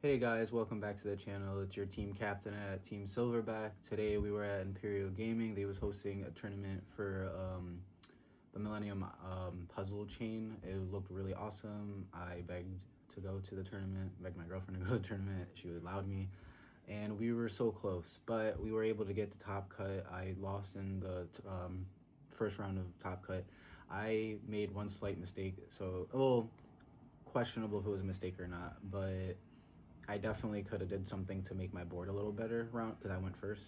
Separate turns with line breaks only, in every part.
Hey guys, welcome back to the channel. It's your team captain at Team Silverback. Today we were at Imperial Gaming. They was hosting a tournament for the Millennium puzzle chain. It looked really awesome. I begged to go to the tournament, begged my girlfriend to go to the tournament. She allowed me, and we were so close, but we were able to get the top cut. I lost in the first round of top cut. I made one slight mistake, so well, questionable if it was a mistake or not, but I definitely could have did something to make my board a little better round because I went first,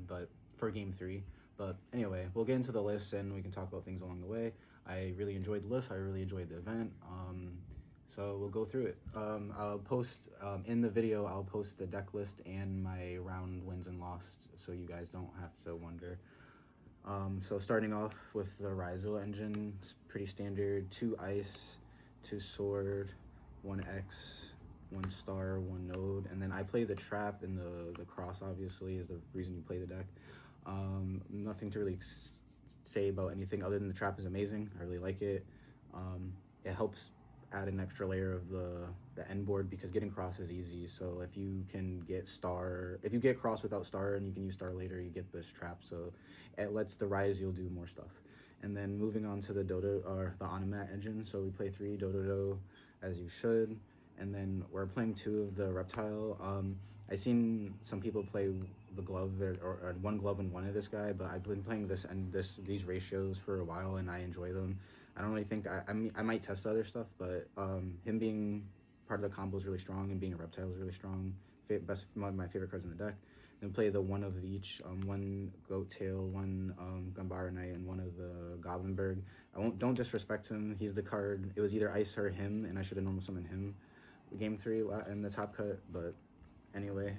but for game three. But anyway, we'll get into the list and we can talk about things along the way. I really enjoyed the list. I really enjoyed the event. So we'll go through it. I'll post in the video. I'll post the deck list and my round wins and lost, so you guys don't have to wonder. So starting off with the Ryzel engine, it's pretty standard. 2 ice, 2 sword, 1 X, 1 star, 1 node, and then I play the trap, and the cross obviously is the reason you play the deck. Nothing to really say about anything other than the trap is amazing. I really like it. It helps add an extra layer of the end board because getting cross is easy. So if you can get star, if you get cross without star and you can use star later, you get this trap. So it lets the Ryzel do more stuff. And then moving on to the Dodo or the Onomat engine. So we play 3 Dodo as you should. And then we're playing 2 of the reptile. I seen some people play the glove or 1 glove and 1 of this guy, but I've been playing this and these ratios for a while and I enjoy them. I don't really think I might test other stuff, but him being part of the combo is really strong, and being a reptile is really strong. One of my favorite cards in the deck. Then play the 1 of each, 1 goat tail, 1 Gambara Knight, and 1 of the Goblinberg. Don't disrespect him. He's the card. It was either ice or him, and I should have normal summoned him game 3 in the top cut. But anyway,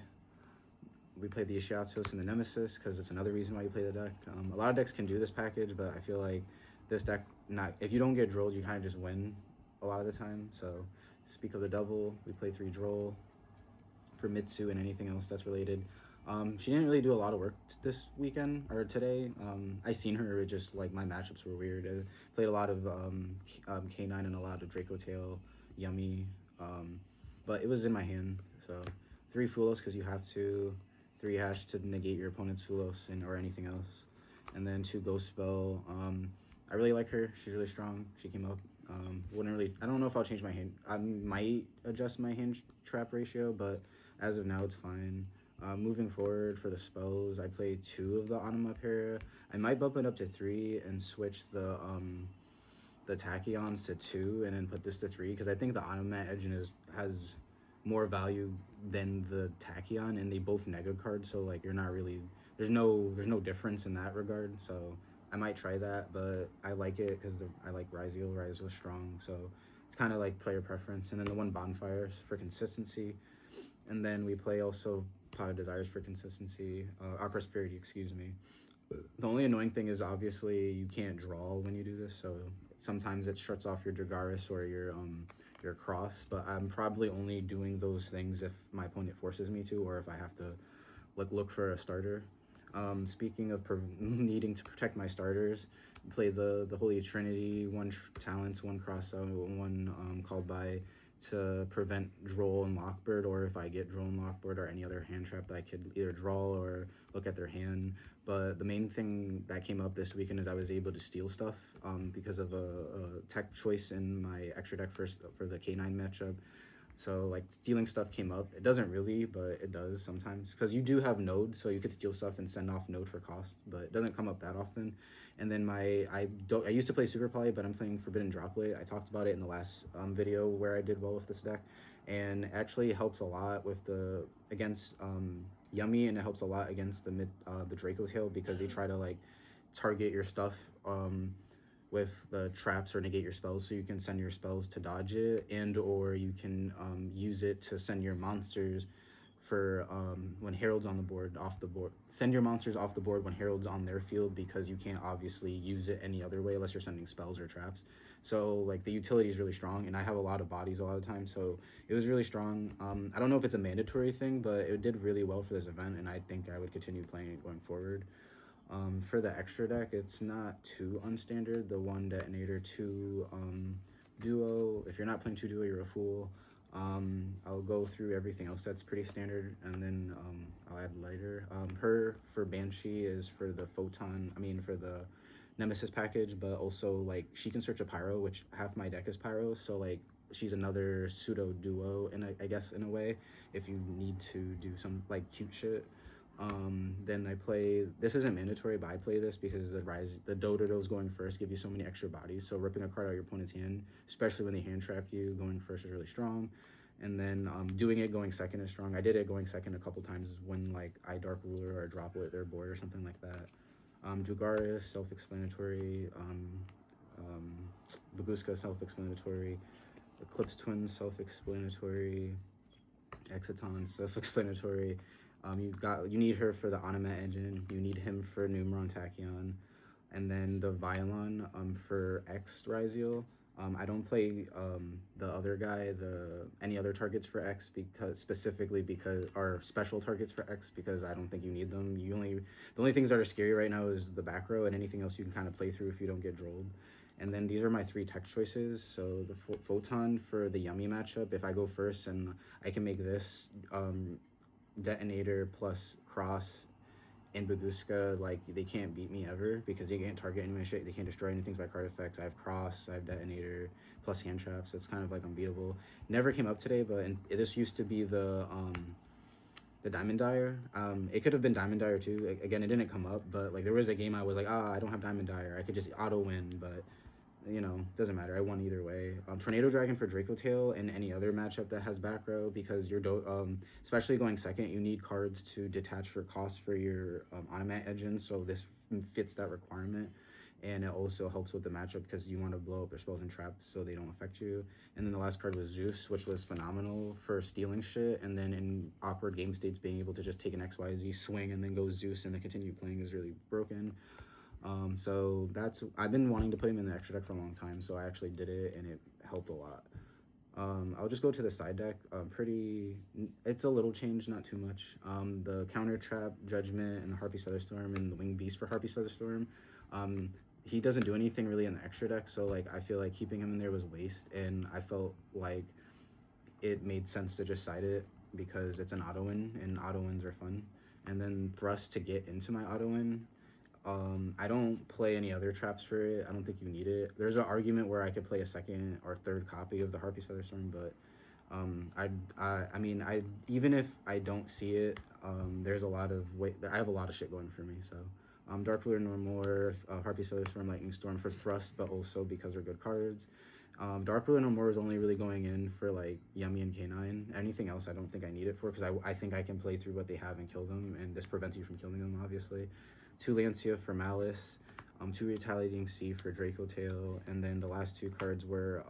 we played the Ishiatos and the Nemesis because it's another reason why you play the deck. A lot of decks can do this package, but I feel like this deck, if you don't get drolled, you kind of just win a lot of the time. So speak of the devil, we play 3 droll for Mitsu and anything else that's related. She didn't really do a lot of work this weekend or today. I seen her, just like my matchups were weird. I played a lot of K9 and a lot of Draco Tail, Yummy, but it was in my hand. So 3 Fulos because you have to, 3 hash to negate your opponent's Fulos or anything else, and then 2 Ghost Spell. I really like her. She's really strong. She came up. I don't know if I'll change my hand. I might adjust my hand trap ratio, but as of now, it's fine. Moving forward for the spells, I play 2 of the Onomat pair. I might bump it up to 3 and switch the Tachyons to 2 and then put this to 3, because I think the Onomat engine has more value than the Tachyon, and they both nega cards, so like you're not really, there's no difference in that regard. So I might try that, but I like it because I like Ryzel's strong, so it's kind of like player preference. And then the 1 Bonfires for consistency, and then we play also Pot of Desires for consistency, our Prosperity, excuse me. The only annoying thing is obviously you can't draw when you do this, so sometimes it shuts off your Dragaris or your Cross, but I'm probably only doing those things if my opponent forces me to, or if I have to look for a starter. Speaking of needing to protect my starters, play the Holy Trinity, 1 Talents, 1 Cross out, 1 Called by, to prevent Droll and Lockbird, or if I get Droll and Lockbird or any other hand trap that I could either draw or look at their hand. But the main thing that came up this weekend is I was able to steal stuff because of a tech choice in my extra deck for the K9 matchup. So like stealing stuff came up. It doesn't really, but it does sometimes, because you do have node, so you could steal stuff and send off node for cost, but it doesn't come up that often. And then I used to play Super Poly, but I'm playing Forbidden Droplet. I talked about it in the last video where I did well with this deck, and actually helps a lot with against Yummy, and it helps a lot against the Draco Tail, because they try to like target your stuff with the traps or negate your spells, so you can send your spells to dodge it, and or you can use it to send your monsters for when Herald's on the board, off the board. Send your monsters off the board when Herald's on their field, because you can't obviously use it any other way unless you're sending spells or traps. So like the utility is really strong, and I have a lot of bodies a lot of times, so it was really strong. I don't know if it's a mandatory thing, but it did really well for this event, and I think I would continue playing it going forward. For the extra deck, it's not too unstandard. The 1 Detonator, 2 Duo. If you're not playing 2 Duo, you're a fool. I'll go through everything else that's pretty standard, and then I'll add lighter. Her for Banshee is for the for the Nemesis package, but also like she can search a Pyro, which half my deck is Pyro, so like she's another pseudo duo, and I guess in a way, if you need to do some like cute shit. Then I play, this isn't mandatory, but I play this because the Dodo's going first give you so many extra bodies, so ripping a card out of your opponent's hand, especially when they hand trap you, going first is really strong. And then doing it going second is strong. I did it going second a couple times when like I Dark Ruler or drop it their board or something like that. Drugaris, self-explanatory. Baguska, self-explanatory. Eclipse Twins, self-explanatory. Exiton, self-explanatory. You need her for the Onomat engine. You need him for Numeron Tachyon, and then the Violon for X Ryzel. I don't play the other guy, any other targets for X specifically because are special targets for X because I don't think you need them. The only things that are scary right now is the back row, and anything else you can kind of play through if you don't get drolled. And then these are my 3 tech choices. So the Photon for the Yummy matchup. If I go first and I can make this Detonator plus Cross and Baguska, like they can't beat me ever because they can't target any of my shit. They can't destroy anything by card effects. I have Cross, I have Detonator plus hand traps. It's kind of like unbeatable. Never came up today, but this used to be the Diamond Dyer. It could have been Diamond Dyer too. Again, it didn't come up, but like there was a game I was like, I don't have Diamond Dyer. I could just auto win, but you know, doesn't matter. I won either way. Tornado Dragon for Draco Tail and any other matchup that has back row because especially going second, you need cards to detach for cost for your Onomat engines. So this fits that requirement, and it also helps with the matchup because you want to blow up their spells and traps so they don't affect you. And then the last card was Zeus, which was phenomenal for stealing shit, and then in awkward game states being able to just take an XYZ swing and then go Zeus and then continue playing is really broken. So I've been wanting to put him in the extra deck for a long time, so I actually did it and it helped a lot. I'll just go to the side deck. It's a little change, not too much. The Counter Trap, Judgment, and the Harpy's Featherstorm, and the Winged Beast for Harpy's Featherstorm. He doesn't do anything really in the extra deck, so like I feel like keeping him in there was waste, and I felt like it made sense to just side it because it's an auto win, and auto wins are fun. And then Thrust to get into my auto win. I don't play any other traps for it. I don't think you need it. There's an argument where I could play a second or third copy of the Harpy's Featherstorm, but even if I don't see it, there's a lot of I have a lot of shit going for me. So Dark Ruler no more, Harpy's Featherstorm, Lightning Storm for Thrust, but also because they're good cards. Dark Ruler no more is only really going in for like Yummy and K9. Anything else I don't think I need it for because I think I can play through what they have and kill them, and this prevents you from killing them obviously. 2 Lancia for Malice, 2 Retaliating Sea for Draco Tail, and then the last 2 cards were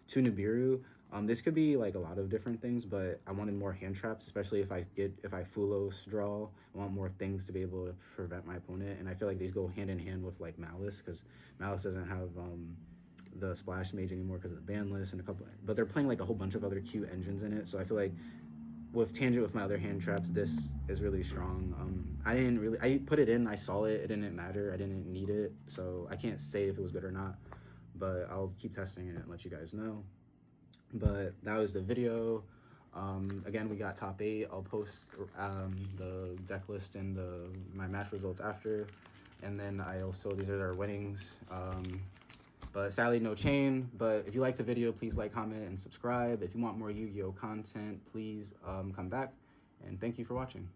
2 Nibiru. This could be like a lot of different things, but I wanted more hand traps, especially if I Fulos draw. I want more things to be able to prevent my opponent, and I feel like these go hand in hand with like Malice because Malice doesn't have the Splash Mage anymore because of the ban list and but they're playing like a whole bunch of other cute engines in it, so I feel like with Tangent with my other hand traps, this is really strong. I put it in, I saw it, it didn't matter, I didn't need it, so I can't say if it was good or not, but I'll keep testing it and let you guys know. But that was the video. Again, we got top 8. I'll post the deck list and my match results after, and then these are our winnings. But sadly, no chain. But if you like the video, please like, comment, and subscribe. If you want more Yu-Gi-Oh content, please come back. And thank you for watching.